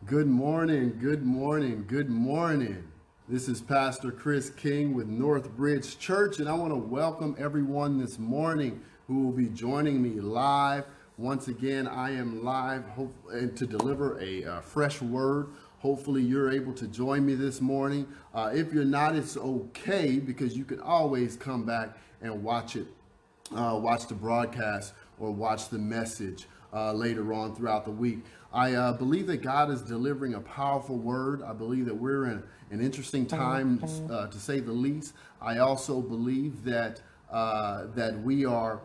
Good morning, good morning, good morning. This is Pastor Chris King with Northbridge Church, and I want to welcome everyone this morning who will be joining me live. Once again, I am live and to deliver a fresh word. Hopefully, you're able to join me this morning. If you're not, it's okay because you can always come back and watch the broadcast or watch the message later on throughout the week. I believe that God is delivering a powerful word. I believe that we're in an interesting time, to say the least. I also believe that that we are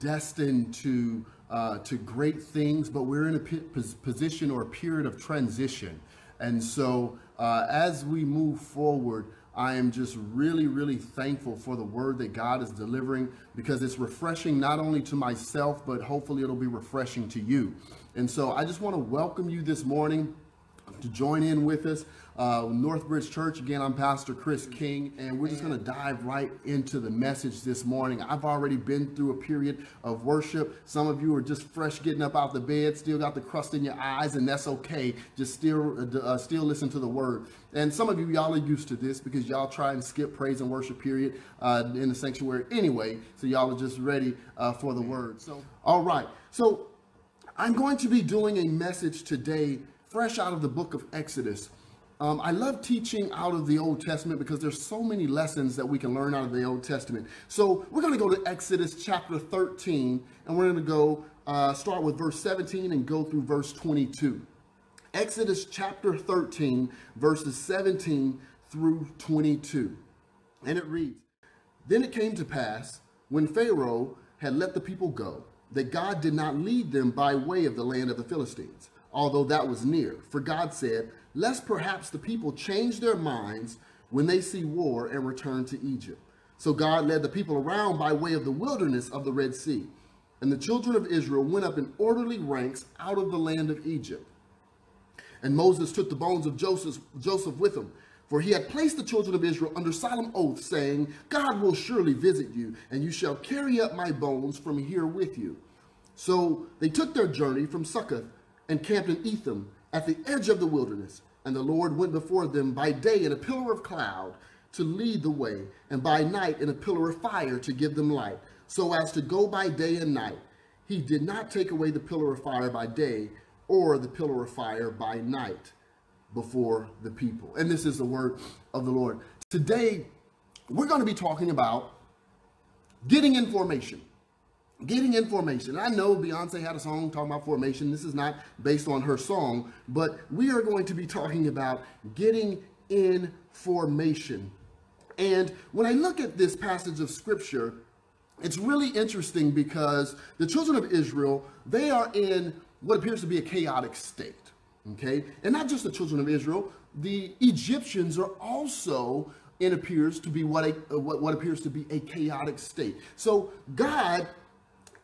destined to great things, but we're in a position or a period of transition. And so, as we move forward, I am just really, really thankful for the word that God is delivering because it's refreshing not only to myself, but hopefully it'll be refreshing to you. And so I just want to welcome you this morning to join in with us. Northbridge Church, again, I'm Pastor Chris King, and we're just going to dive right into the message this morning. I've already been through a period of worship. Some of you are just fresh getting up out the bed, still got the crust in your eyes, and that's okay. Just still listen to the word. And some of you, y'all are used to this because y'all try and skip praise and worship period in the sanctuary anyway, so y'all are just ready for the word. So, all right. So I'm going to be doing a message today fresh out of the book of Exodus. I love teaching out of the Old Testament because there's so many lessons that we can learn out of the Old Testament. So we're going to go to Exodus chapter 13, and we're going to go start with verse 17 and go through verse 22. Exodus chapter 13, verses 17 through 22. And it reads, "Then it came to pass, when Pharaoh had let the people go, that God did not lead them by way of the land of the Philistines, although that was near. For God said, lest perhaps the people change their minds when they see war and return to Egypt. So God led the people around by way of the wilderness of the Red Sea. And the children of Israel went up in orderly ranks out of the land of Egypt. And Moses took the bones of Joseph with him, for he had placed the children of Israel under solemn oath, saying, God will surely visit you, and you shall carry up my bones from here with you. So they took their journey from Succoth and camped in Etham at the edge of the wilderness. And the Lord went before them by day in a pillar of cloud to lead the way, and by night in a pillar of fire to give them light, so as to go by day and night. He did not take away the pillar of fire by day or the pillar of fire by night before the people." And this is the word of the Lord. Today, we're going to be talking about getting information. Getting information. I know Beyonce had a song talking about formation. This is not based on her song, but we are going to be talking about getting information. And when I look at this passage of scripture, it's really interesting because the children of Israel, they are in what appears to be a chaotic state. Okay? And not just the children of Israel, the Egyptians are also appears to be what appears to be a chaotic state. So God,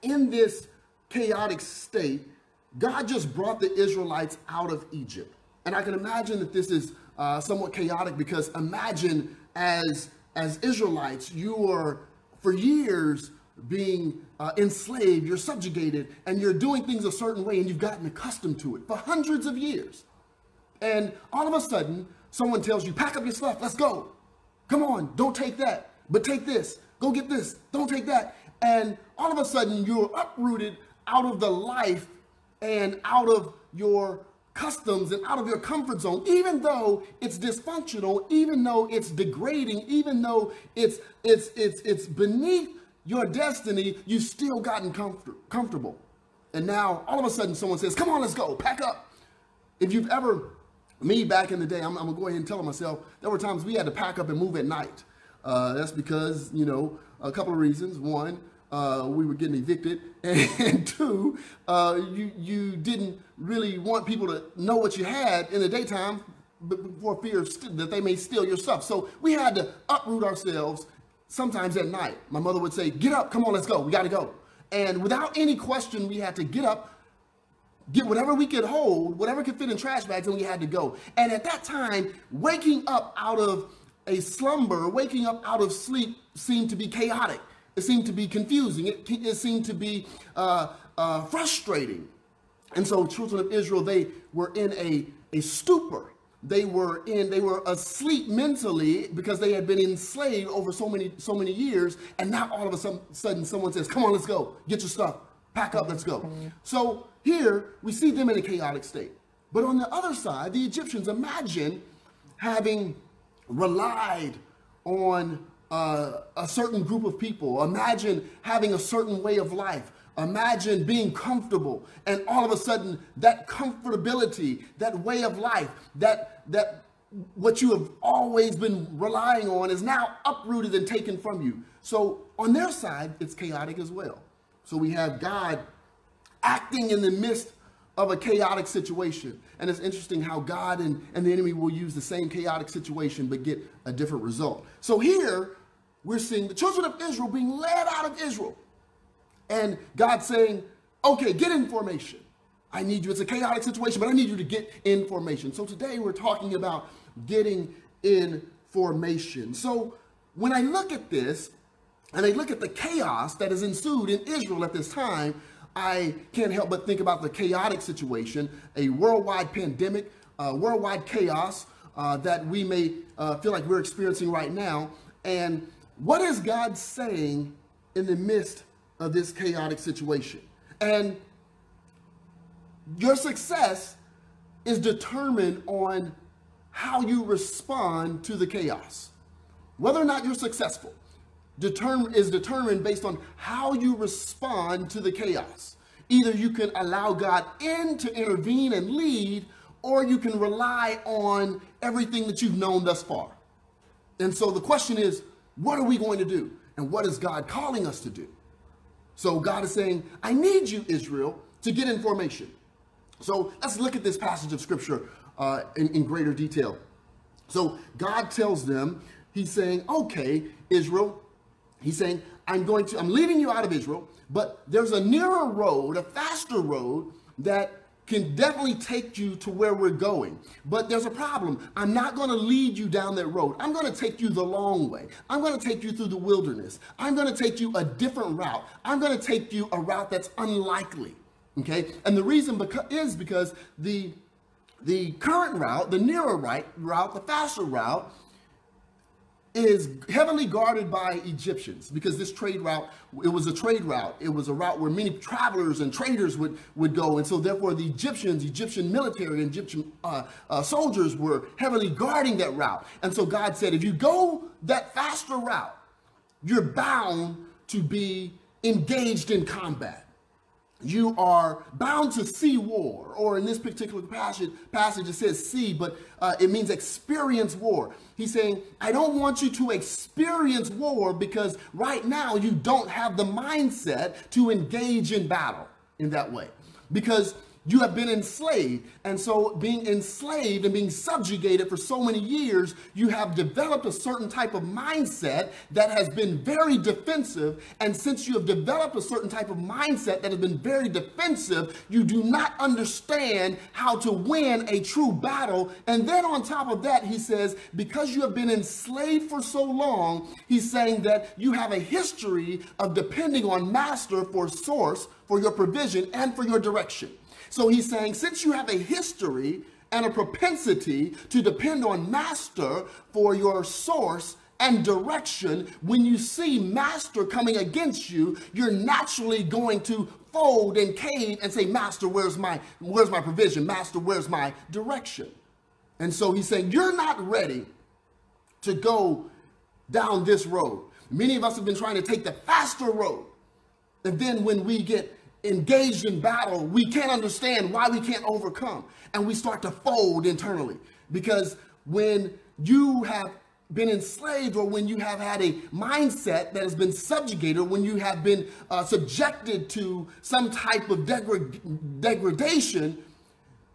in this chaotic state, God just brought the Israelites out of Egypt. And I can imagine that this is somewhat chaotic because imagine as Israelites, you are for years being enslaved, you're subjugated, and you're doing things a certain way, and you've gotten accustomed to it for hundreds of years. And all of a sudden, someone tells you, pack up your stuff, let's go. Come on, don't take that, but take this. Go get this, don't take that. And all of a sudden, you're uprooted out of the life and out of your customs and out of your comfort zone, even though it's dysfunctional, even though it's degrading, even though it's beneath your destiny, you've still gotten comfortable. And now, all of a sudden, someone says, come on, let's go, pack up. If you've ever, me back in the day, I'm going to go ahead and tell myself, there were times we had to pack up and move at night. That's because, a couple of reasons. One, we were getting evicted, and two, you didn't really want people to know what you had in the daytime for fear that they may steal your stuff. So we had to uproot ourselves sometimes at night. My mother would say, get up, come on, let's go, we got to go. And without any question, we had to get up, get whatever we could hold, whatever could fit in trash bags, and we had to go. And at that time, waking up out of a slumber, waking up out of sleep seemed to be chaotic. It seemed to be confusing. It seemed to be frustrating. And so children of Israel, they were in a stupor. They were asleep mentally because they had been enslaved over so many years. And now all of a sudden someone says, come on, let's go. Get your stuff. Pack up, let's go. So here we see them in a chaotic state. But on the other side, the Egyptians, imagine having relied on a certain group of people. Imagine having a certain way of life. Imagine being comfortable, and all of a sudden that comfortability, that way of life, that what you have always been relying on is now uprooted and taken from you. So on their side, it's chaotic as well. So we have God acting in the midst of a chaotic situation. And it's interesting how God and the enemy will use the same chaotic situation but get a different result. So here we're seeing the children of Israel being led out of Israel. And God saying, okay, get in formation. I need you. It's a chaotic situation, but I need you to get in formation. So today we're talking about getting in formation. So when I look at this and I look at the chaos that has ensued in Israel at this time, I can't help but think about the chaotic situation, a worldwide pandemic, worldwide chaos that we may feel like we're experiencing right now. And what is God saying in the midst of this chaotic situation? And your success is determined on how you respond to the chaos. Whether or not you're successful is determined based on how you respond to the chaos. Either you can allow God in to intervene and lead, or you can rely on everything that you've known thus far. And so the question is, what are we going to do? And what is God calling us to do? So God is saying, I need you, Israel, to get in formation. So let's look at this passage of scripture in greater detail. So God tells them, he's saying, okay, Israel, he's saying, I'm leading you out of Israel, but there's a nearer road, a faster road that can definitely take you to where we're going. But there's a problem. I'm not going to lead you down that road. I'm going to take you the long way. I'm going to take you through the wilderness. I'm going to take you a different route. I'm going to take you a route that's unlikely. Okay? And the reason is because the current route, the nearer route, the faster route, is heavily guarded by Egyptians, because this trade route, it was a trade route. It was a route where many travelers and traders would go. And so therefore the Egyptian military and Egyptian soldiers were heavily guarding that route. And so God said, if you go that faster route, you're bound to be engaged in combat. You are bound to see war, or in this particular passage it says see, but it means experience war. He's saying, I don't want you to experience war because right now you don't have the mindset to engage in battle in that way, because you have been enslaved. And so being enslaved and being subjugated for so many years, you have developed a certain type of mindset that has been very defensive. And since you have developed a certain type of mindset that has been very defensive, you do not understand how to win a true battle. And then on top of that, he says, because you have been enslaved for so long, he's saying that you have a history of depending on master for source, for your provision, and for your direction. So he's saying, since you have a history and a propensity to depend on master for your source and direction, when you see master coming against you, you're naturally going to fold and cave and say, master, where's my provision? Master, where's my direction? And so he's saying, you're not ready to go down this road. Many of us have been trying to take the faster road. And then when we get engaged in battle, we can't understand why we can't overcome. And we start to fold internally. Because when you have been enslaved, or when you have had a mindset that has been subjugated, or when you have been subjected to some type of degradation,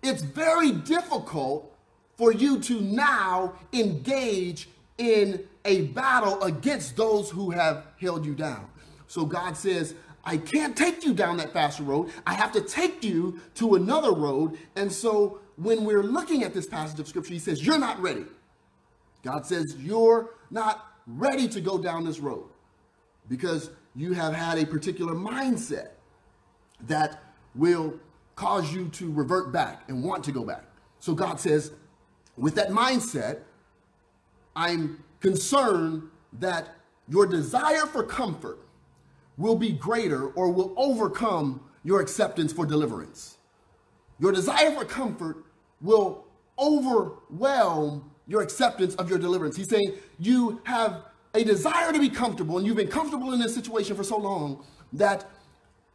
it's very difficult for you to now engage in a battle against those who have held you down. So God says, I can't take you down that faster road. I have to take you to another road. And so when we're looking at this passage of scripture, he says, you're not ready. God says, you're not ready to go down this road because you have had a particular mindset that will cause you to revert back and want to go back. So God says, with that mindset, I'm concerned that your desire for comfort will be greater or will overcome your acceptance for deliverance. Your desire for comfort will overwhelm your acceptance of your deliverance. He's saying you have a desire to be comfortable, and you've been comfortable in this situation for so long that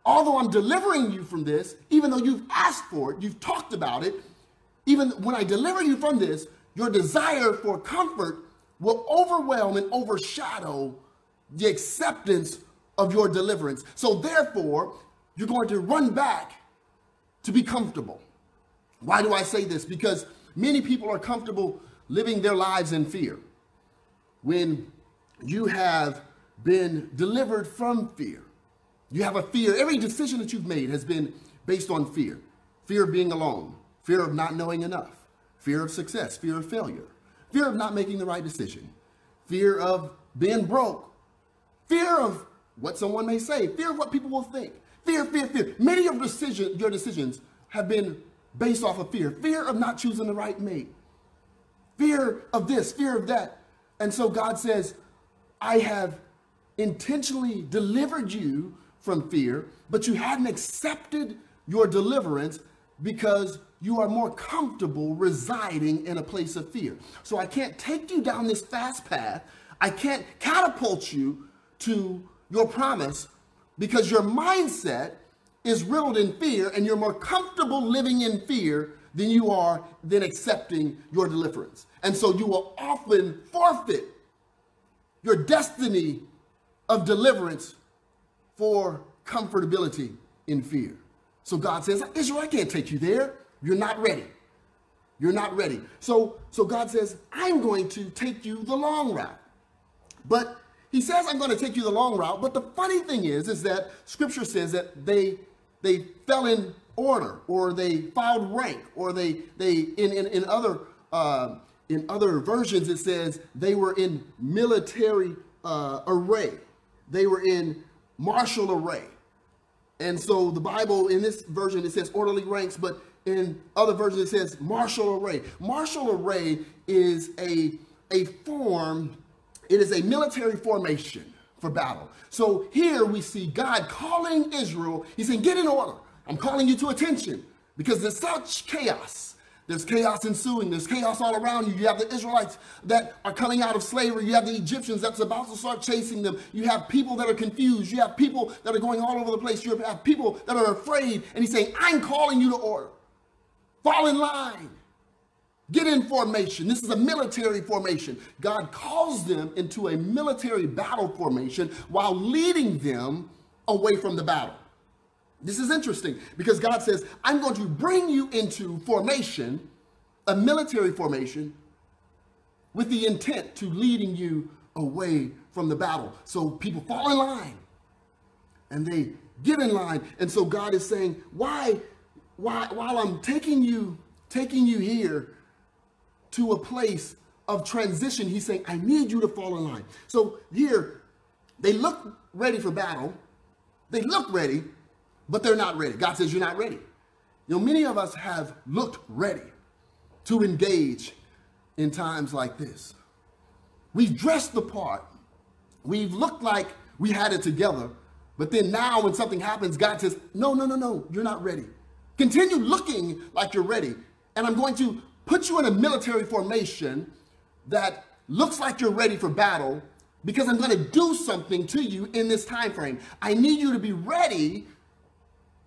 although I'm delivering you from this, even though you've asked for it, you've talked about it, even when I deliver you from this, your desire for comfort will overwhelm and overshadow the acceptance of your deliverance. So therefore, you're going to run back to be comfortable. Why do I say this? Because many people are comfortable living their lives in fear. When you have been delivered from fear, you have a fear. Every decision that you've made has been based on fear. Fear of being alone, fear of not knowing enough, fear of success, fear of failure, fear of not making the right decision, fear of being broke, fear of what someone may say, fear of what people will think, fear. Many of your decisions have been based off of fear. Fear of not choosing the right mate, fear of this, fear of that. And so God says, I have intentionally delivered you from fear, but you hadn't accepted your deliverance because you are more comfortable residing in a place of fear. So I can't take you down this fast path. I can't catapult you to your promise because your mindset is riddled in fear, and you're more comfortable living in fear than you are then accepting your deliverance. And so you will often forfeit your destiny of deliverance for comfortability in fear. So God says, Israel, I can't take you there. You're not ready. You're not ready. So God says, I'm going to take you the long route. But he says, I'm going to take you the long route. But the funny thing is that scripture says that they fell in order, or they filed rank, or they in other versions it says they were in military array. They were in martial array. And so the Bible, in this version, it says orderly ranks, but in other versions it says martial array. Martial array is a form, it is a military formation for battle. So here we see God calling Israel. He's saying, get in order. I'm calling you to attention because there's such chaos. There's chaos ensuing. There's chaos all around you. You have the Israelites that are coming out of slavery. You have the Egyptians that's about to start chasing them. You have people that are confused. You have people that are going all over the place. You have people that are afraid. And he's saying, I'm calling you to order. Fall in line. Get in formation. This is a military formation. God calls them into a military battle formation while leading them away from the battle. This is interesting because God says, I'm going to bring you into formation, a military formation, with the intent to leading you away from the battle. So people fall in line and they get in line. And so God is saying, while I'm taking you here to a place of transition, he's saying, I need you to fall in line. So here, they look ready for battle. They look ready, but they're not ready. God says, you're not ready. You know, many of us have looked ready to engage in times like this. We've dressed the part. We've looked like we had it together. But then now when something happens, God says, no, you're not ready. Continue looking like you're ready. And I'm going to put you in a military formation that looks like you're ready for battle because I'm going to do something to you in this time frame. I need you to be ready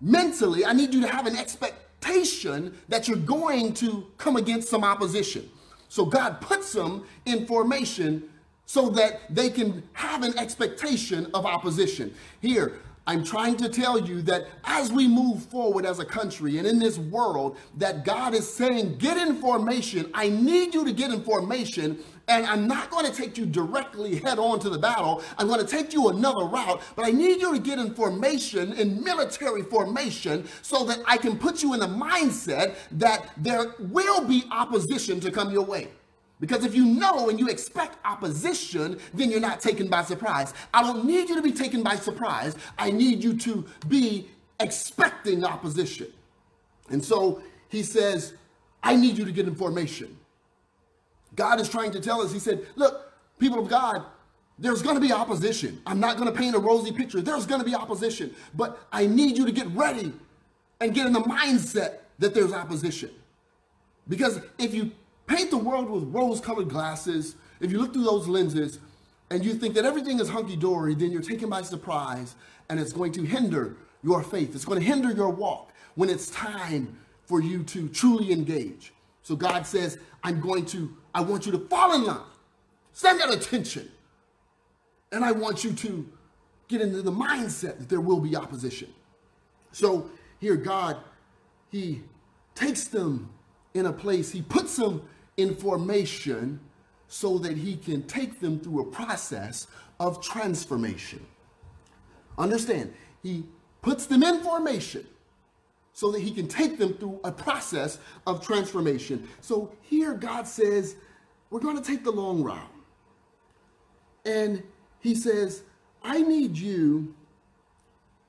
mentally. I need you to have an expectation that you're going to come against some opposition. So God puts them in formation so that they can have an expectation of opposition. Here, I'm trying to tell you that as we move forward as a country and in this world, that God is saying, get in formation. I need you to get in formation, and I'm not going to take you directly head on to the battle. I'm going to take you another route, but I need you to get in formation, in military formation, so that I can put you in the mindset that there will be opposition to come your way. Because if you know and you expect opposition, then you're not taken by surprise. I don't need you to be taken by surprise. I need you to be expecting opposition. And so he says, I need you to get information. God is trying to tell us, he said, look, people of God, there's going to be opposition. I'm not going to paint a rosy picture. There's going to be opposition, but I need you to get ready and get in the mindset that there's opposition. Because if you paint the world with rose-colored glasses, if you look through those lenses and you think that everything is hunky-dory, then you're taken by surprise and it's going to hinder your faith. It's going to hinder your walk when it's time for you to truly engage. So God says, I want you to fall in line, stand at attention, and I want you to get into the mindset that there will be opposition. So here God, he takes them in a place, he puts them in formation so that he can take them through a process of transformation. Understand, he puts them in formation so that he can take them through a process of transformation. So here God says, we're going to take the long route. And he says, I need you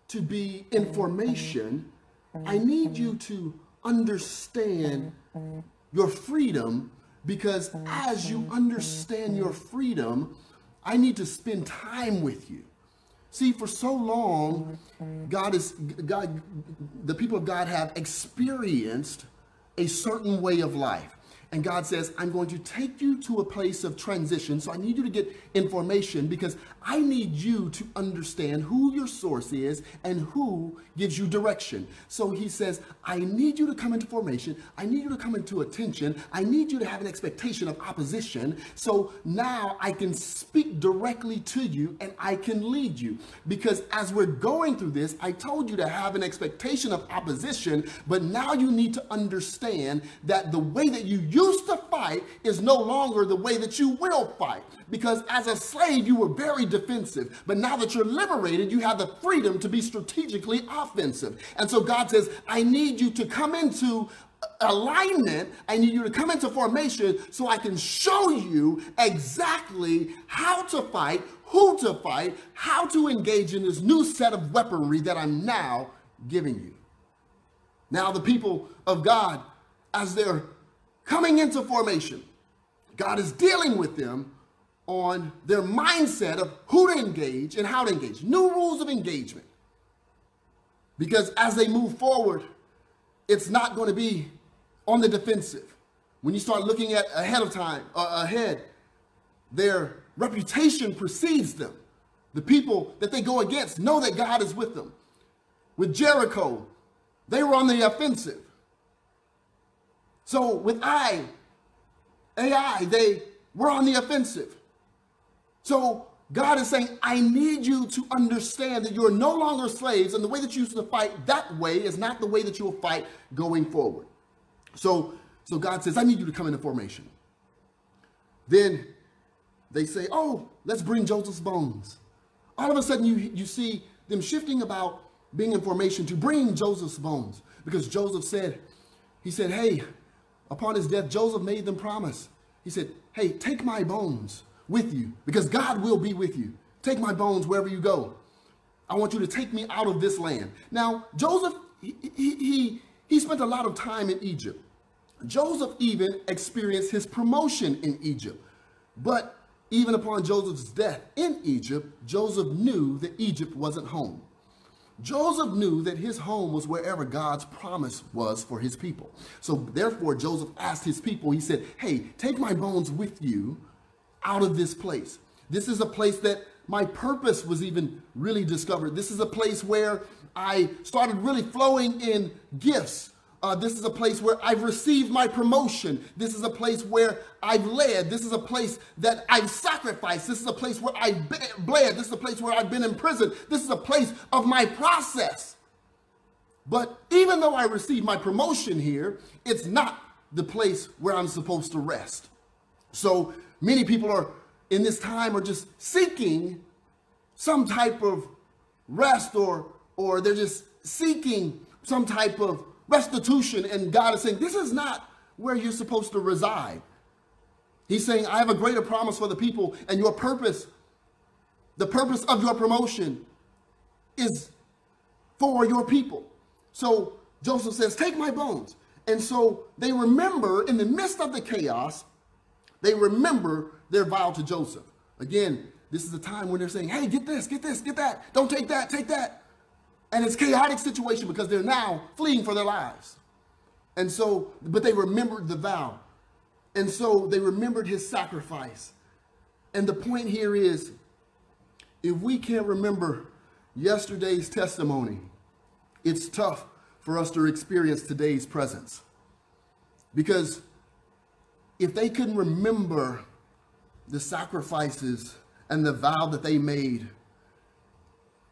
to be in formation. I need you to understand your freedom, because as you understand your freedom, I need to spend time with you. See, for so long, the people of God have experienced a certain way of life. And God says, I'm going to take you to a place of transition. So I need you to get information, because I need you to understand who your source is and who gives you direction. So he says, I need you to come into formation. I need you to come into attention. I need you to have an expectation of opposition. So now I can speak directly to you and I can lead you. Because as we're going through this, I told you to have an expectation of opposition, but now you need to understand that the way that you used to fight is no longer the way that you will fight. Because as a slave, you were very defensive. But now that you're liberated, you have the freedom to be strategically offensive. And so God says, I need you to come into alignment. I need you to come into formation so I can show you exactly how to fight, who to fight, how to engage in this new set of weaponry that I'm now giving you. Now the people of God, as they're coming into formation, God is dealing with them on their mindset of who to engage and how to engage. New rules of engagement. Because as they move forward, it's not going to be on the defensive. When you start looking at ahead, their reputation precedes them. The people that they go against know that God is with them. With Jericho, they were on the offensive. So with Ai, they were on the offensive. So God is saying, I need you to understand that you're no longer slaves, and the way that you used to fight that way is not the way that you will fight going forward. So God says, I need you to come into formation. Then they say, oh, let's bring Joseph's bones. All of a sudden you see them shifting about being in formation to bringing Joseph's bones, because Joseph said, hey, upon his death, Joseph made them promise. He said, hey, take my bones with you, because God will be with you. Take my bones wherever you go. I want you to take me out of this land. Now, Joseph, he spent a lot of time in Egypt. Joseph even experienced his promotion in Egypt. But even upon Joseph's death in Egypt, Joseph knew that Egypt wasn't home. Joseph knew that his home was wherever God's promise was for his people. So therefore, Joseph asked his people, he said, hey, take my bones with you out of this place. This is a place that my purpose was even really discovered. This is a place where I started really flowing in gifts. This is a place where I've received my promotion. This is a place where I've led. This is a place that I've sacrificed. This is a place where I've bled. This is a place where I've been in prison. This is a place of my process. But even though I received my promotion here, it's not the place where I'm supposed to rest. So many people are in this time are just seeking some type of rest, or they're just seeking some type of restitution, and God is saying, this is not where you're supposed to reside. He's saying, I have a greater promise for the people, and your purpose, the purpose of your promotion is for your people. So Joseph says, take my bones. And so they remember, in the midst of the chaos, they remember their vow to Joseph. Again, this is the time when they're saying, hey, get this, get that. Don't take that, take that. And it's a chaotic situation because they're now fleeing for their lives. And so, but they remembered the vow. And so they remembered his sacrifice. And the point here is, if we can't remember yesterday's testimony, it's tough for us to experience today's presence. Because if they couldn't remember the sacrifices and the vow that they made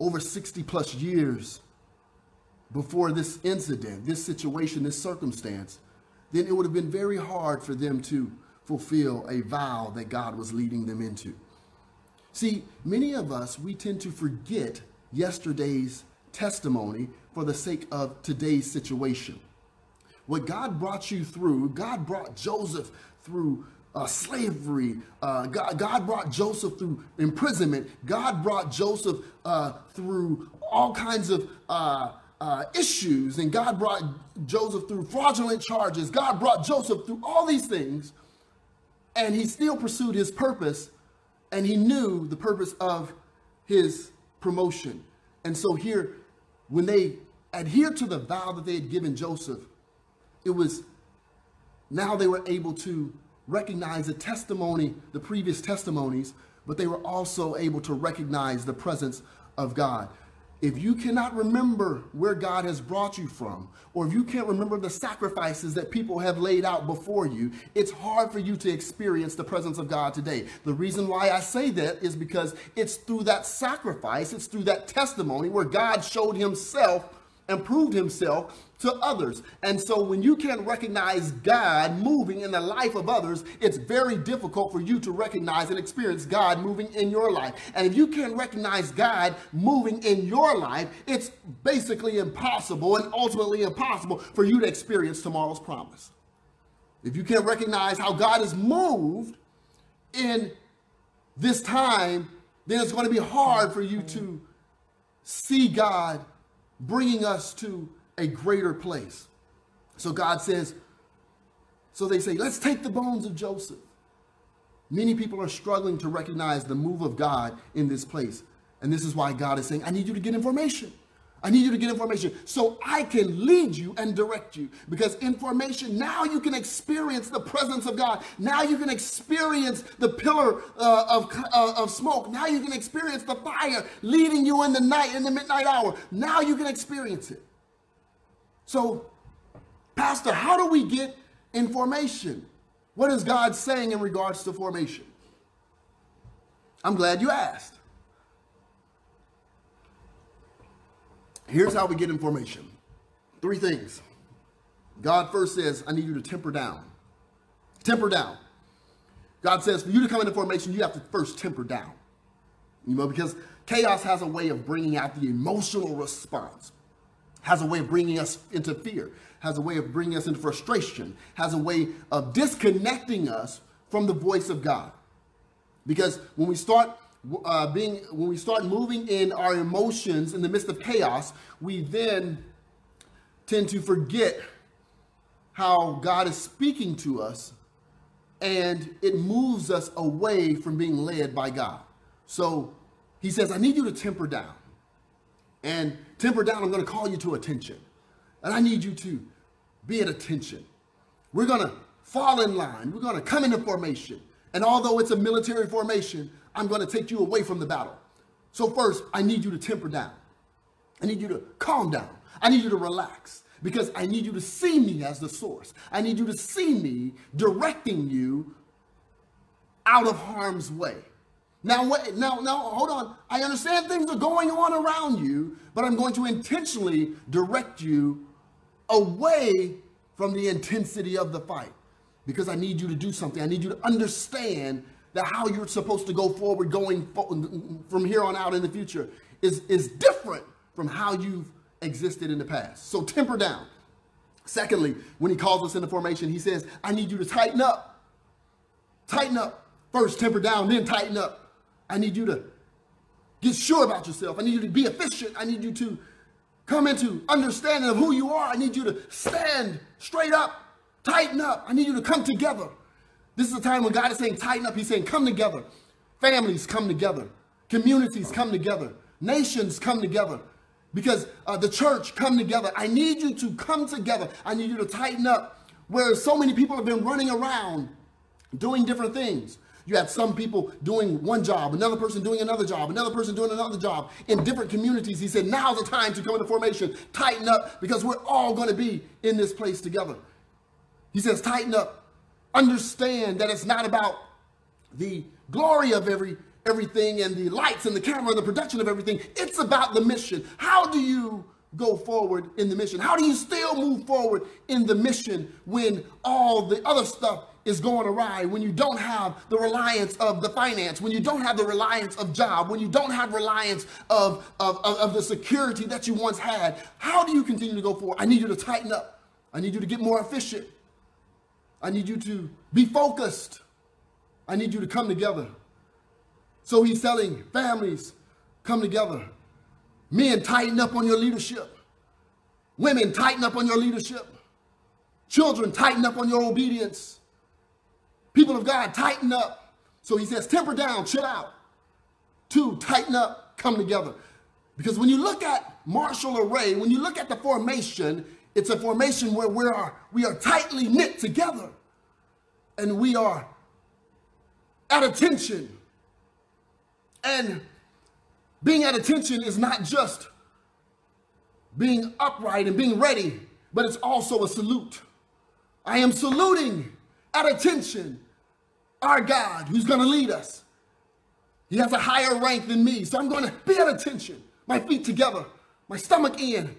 over 60 plus years before this incident, this situation, this circumstance, then it would have been very hard for them to fulfill a vow that God was leading them into. See, many of us, we tend to forget yesterday's testimony for the sake of today's situation. What God brought you through, God brought Joseph through slavery. God brought Joseph through imprisonment. God brought Joseph through all kinds of issues. And God brought Joseph through fraudulent charges. God brought Joseph through all these things. And he still pursued his purpose. And he knew the purpose of his promotion. And so here, when they adhered to the vow that they had given Joseph, it was now they were able to recognize the testimony, the previous testimonies, but they were also able to recognize the presence of God. If you cannot remember where God has brought you from, or if you can't remember the sacrifices that people have laid out before you, it's hard for you to experience the presence of God today. The reason why I say that is because it's through that sacrifice, it's through that testimony where God showed himself and proved himself to others. And so when you can't recognize God moving in the life of others, it's very difficult for you to recognize and experience God moving in your life. And if you can't recognize God moving in your life, it's basically impossible and ultimately impossible for you to experience tomorrow's promise. If you can't recognize how God has moved in this time, then it's going to be hard for you to see God bringing us to a greater place. So God says, so they say, let's take the bones of Joseph. Many people are struggling to recognize the move of God in this place. And this is why God is saying, I need you to get information. I need you to get information so I can lead you and direct you. Because information, now you can experience the presence of God. Now you can experience the pillar of smoke. Now you can experience the fire leading you in the night, in the midnight hour. Now you can experience it. So, Pastor, how do we get information? What is God saying in regards to formation? I'm glad you asked. Here's how we get information. 3 things. God first says, I need you to temper down. Temper down. God says, for you to come into formation, you have to first temper down. You know, because chaos has a way of bringing out the emotional response, has a way of bringing us into fear, has a way of bringing us into frustration, has a way of disconnecting us from the voice of God. Because when we start moving in our emotions in the midst of chaos, we then tend to forget how God is speaking to us, and it moves us away from being led by God. So he says, I need you to temper down. And temper down, I'm going to call you to attention. And I need you to be at attention. We're going to fall in line. We're going to come into formation. And although it's a military formation, I'm going to take you away from the battle. So first, I need you to temper down. I need you to calm down. I need you to relax, because I need you to see me as the source. I need you to see me directing you out of harm's way. Now, wait, now, hold on. I understand things are going on around you, but I'm going to intentionally direct you away from the intensity of the fight, because I need you to do something. I need you to understand that how you're supposed to go forward, going from here on out in the future, is different from how you've existed in the past. So temper down. Secondly, when he calls us into formation, he says, I need you to tighten up. Tighten up. First temper down, then tighten up. I need you to get sure about yourself. I need you to be efficient. I need you to come into understanding of who you are. I need you to stand straight up, tighten up. I need you to come together. This is the time when God is saying tighten up. He's saying come together. Families come together. Communities come together. Nations come together. Because the church come together. I need you to come together. I need you to tighten up. Where so many people have been running around doing different things. You have some people doing one job, another person doing another job, another person doing another job in different communities. He said, now's the time to come into formation. Tighten up, because we're all going to be in this place together. He says, tighten up. Understand that it's not about the glory of everything and the lights and the camera and the production of everything. It's about the mission. How do you go forward in the mission? How do you still move forward in the mission when all the other stuff is going awry, when you don't have the reliance of the finance, when you don't have the reliance of job, when you don't have reliance of the security that you once had? How do you continue to go forward? I need you to tighten up. I need you to get more efficient. I need you to be focused. I need you to come together. So he's telling families, come together. Men, tighten up on your leadership. Women, tighten up on your leadership. Children, tighten up on your obedience. People of God, tighten up. So he says, temper down, chill out. 2, tighten up, come together. Because when you look at martial array, when you look at the formation, it's a formation where we are tightly knit together. And we are at attention. And being at attention is not just being upright and being ready, but it's also a salute. I am saluting at attention our God who's going to lead us. He has a higher rank than me, so I'm going to be at attention. My feet together, my stomach in,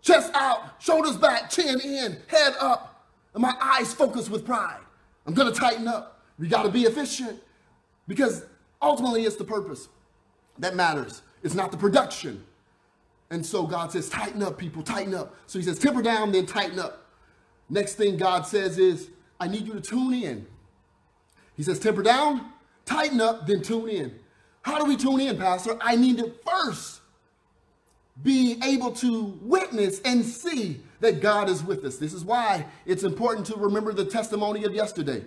chest out, shoulders back, chin in, head up, and my eyes focused with pride. I'm going to tighten up. We got to be efficient, because ultimately it's the purpose that matters. It's not the production. And so God says, tighten up, people, tighten up. So he says, temper down, then tighten up. Next thing God says is, I need you to tune in. He says, temper down, tighten up, then tune in. How do we tune in, Pastor? I need to first be able to witness and see that God is with us. This is why it's important to remember the testimony of yesterday.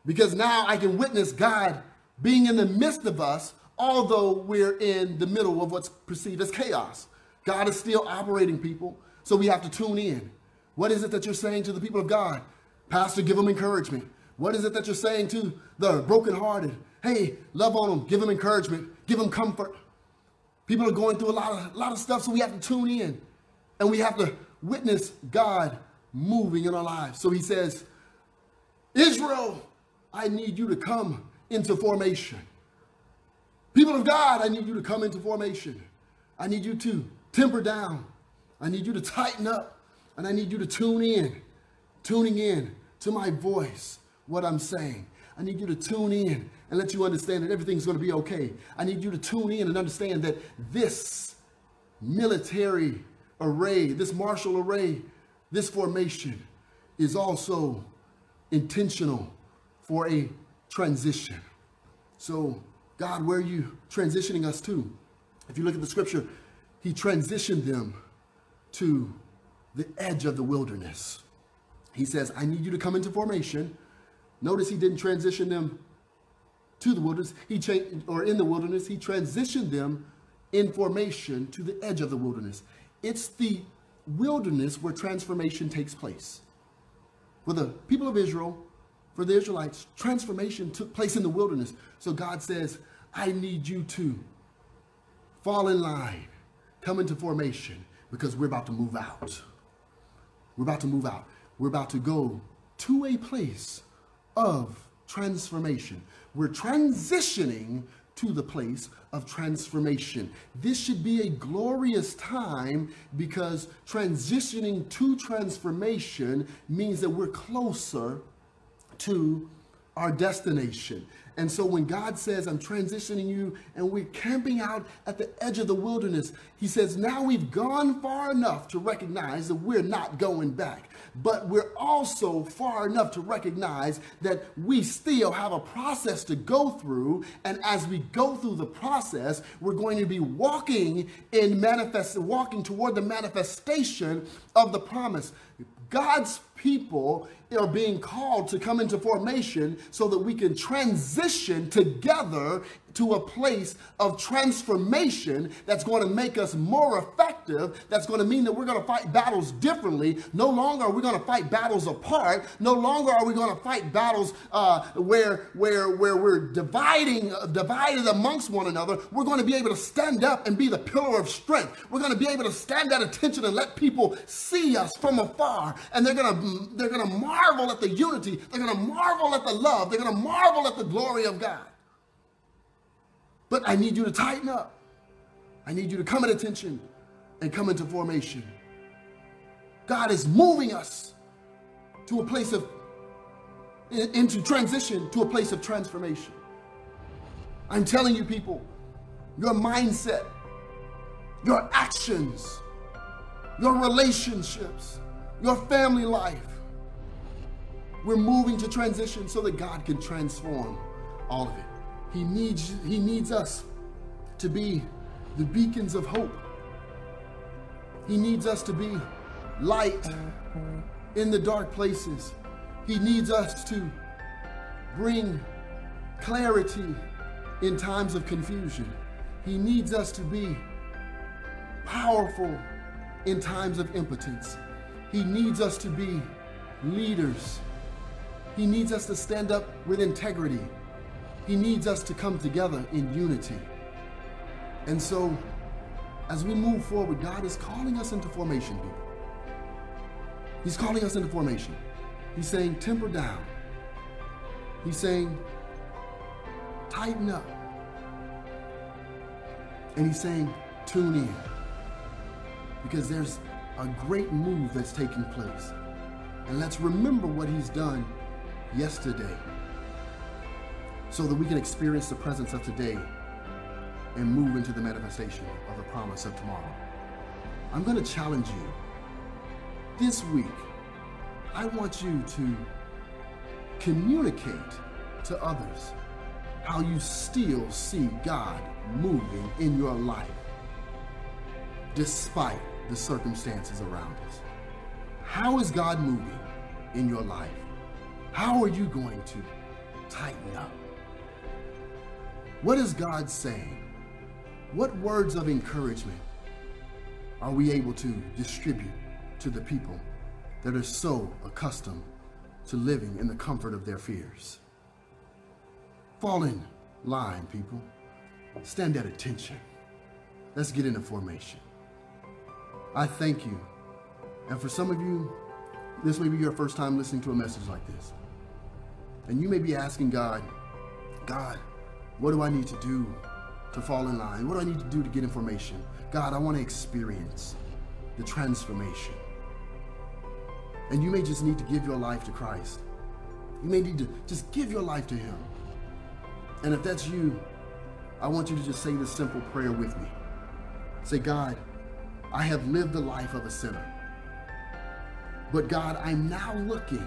Because now I can witness God being in the midst of us, although we're in the middle of what's perceived as chaos. God is still operating, people, so we have to tune in. What is it that you're saying to the people of God? Pastor, give them encouragement. What is it that you're saying to the brokenhearted? Hey, love on them, give them encouragement, give them comfort. People are going through a lot of stuff, so we have to tune in. And we have to witness God moving in our lives. So he says, Israel, I need you to come into formation. People of God, I need you to come into formation. I need you to temper down. I need you to tighten up. And I need you to tuning in to my voice, what I'm saying. I need you to tune in and let you understand that everything's going to be okay. I need you to tune in and understand that this military array, this martial array, this formation is also intentional for a transition. So, God, where are you transitioning us to? If you look at the scripture, he transitioned them to the edge of the wilderness. He says, I need you to come into formation. Notice he didn't transition them to the wilderness. In the wilderness, he transitioned them in formation to the edge of the wilderness. It's the wilderness where transformation takes place. For the people of Israel, for the Israelites, transformation took place in the wilderness. So God says, I need you to fall in line, come into formation, because we're about to move out. We're about to move out. We're about to go to a place of transformation. We're transitioning to the place of transformation. This should be a glorious time, because transitioning to transformation means that we're closer to our destination. And so when God says, I'm transitioning you, and we're camping out at the edge of the wilderness, he says, now we've gone far enough to recognize that we're not going back. but we're also far enough to recognize that we still have a process to go through. And as we go through the process, we're going to be walking toward the manifestation of the promise. God's people are being called to come into formation so that we can transition together to a place of transformation that's going to make us more effective. That's going to mean that we're going to fight battles differently. No longer are we going to fight battles apart. No longer are we going to fight battles where we're divided amongst one another. We're going to be able to stand up and be the pillar of strength. We're going to be able to stand at attention and let people see us from afar, and they're going to marvel at the unity. They're going to marvel at the love. They're going to marvel at the glory of God. But I need you to tighten up. I need you to come at attention and come into formation. God is moving us to a place into transition to a place of transformation. I'm telling you, people, your mindset, your actions, your relationships, your family life, we're moving to transition so that God can transform all of it. He needs us to be the beacons of hope. He needs us to be light in the dark places. He needs us to bring clarity in times of confusion. He needs us to be powerful in times of impotence. He needs us to be leaders. He needs us to stand up with integrity. He needs us to come together in unity. And so, as we move forward, God is calling us into formation, people. He's calling us into formation. He's saying, temper down. He's saying, tighten up. And he's saying, tune in. Because there's a great move that's taking place. And let's remember what he's done yesterday, so that we can experience the presence of today and move into the manifestation of the promise of tomorrow. I'm going to challenge you. This week, I want you to communicate to others how you still see God moving in your life despite the circumstances around us. How is God moving in your life? How are you going to tighten up? What is God saying? What words of encouragement are we able to distribute to the people that are so accustomed to living in the comfort of their fears? Fall in line, people. Stand at attention. Let's get into formation. I thank you. And for some of you, this may be your first time listening to a message like this. And you may be asking God, what do I need to do to fall in line? What do I need to do to get information? God, I want to experience the transformation. And you may just need to give your life to Christ. You may need to just give your life to him. And if that's you, I want you to just say this simple prayer with me. Say, God, I have lived the life of a sinner. But God, I'm now looking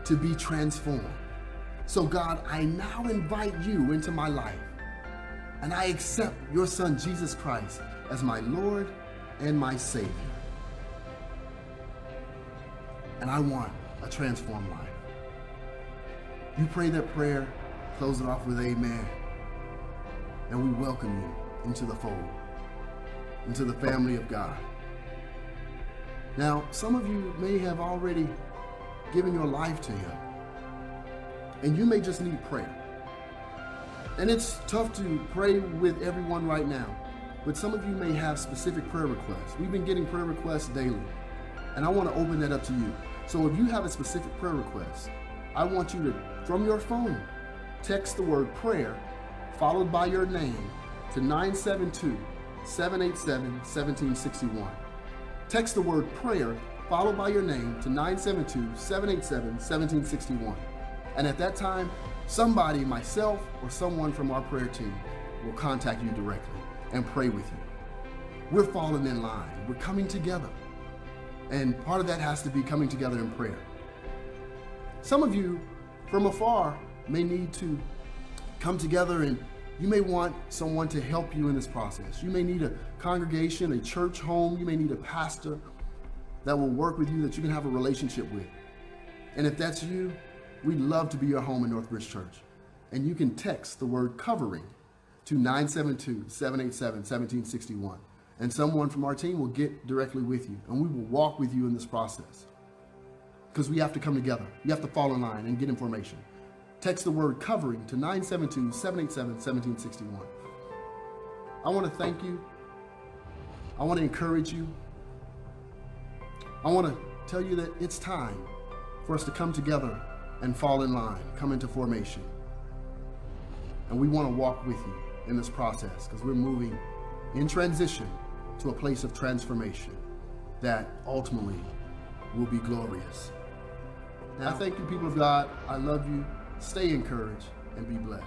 to be transformed. So God, I now invite you into my life, and I accept your Son, Jesus Christ, as my Lord and my Savior. And I want a transformed life. You pray that prayer, close it off with amen, and we welcome you into the fold, into the family of God. Now, some of you may have already given your life to him, and you may just need prayer. And it's tough to pray with everyone right now, but some of you may have specific prayer requests. We've been getting prayer requests daily, and I want to open that up to you. So if you have a specific prayer request, I want you to, from your phone, text the word prayer followed by your name to 972-787-1761. Text the word prayer followed by your name to 972-787-1761. And at that time, somebody, myself or someone from our prayer team, will contact you directly and pray with you. We're falling in line. We're coming together. And part of that has to be coming together in prayer. Some of you from afar may need to come together, and you may want someone to help you in this process. You may need a congregation, a church home. You may need a pastor that will work with you, that you can have a relationship with. And if that's you, we'd love to be your home in Northbridge Church. And you can text the word covering to 972-787-1761. And someone from our team will get directly with you, and we will walk with you in this process. Because we have to come together. You have to fall in line and get information. Text the word covering to 972-787-1761. I want to thank you. I want to encourage you. I want to tell you that it's time for us to come together and fall in line, come into formation. And we want to walk with you in this process because we're moving in transition to a place of transformation that ultimately will be glorious. Now, I thank you, people of God. I love you. Stay encouraged and be blessed.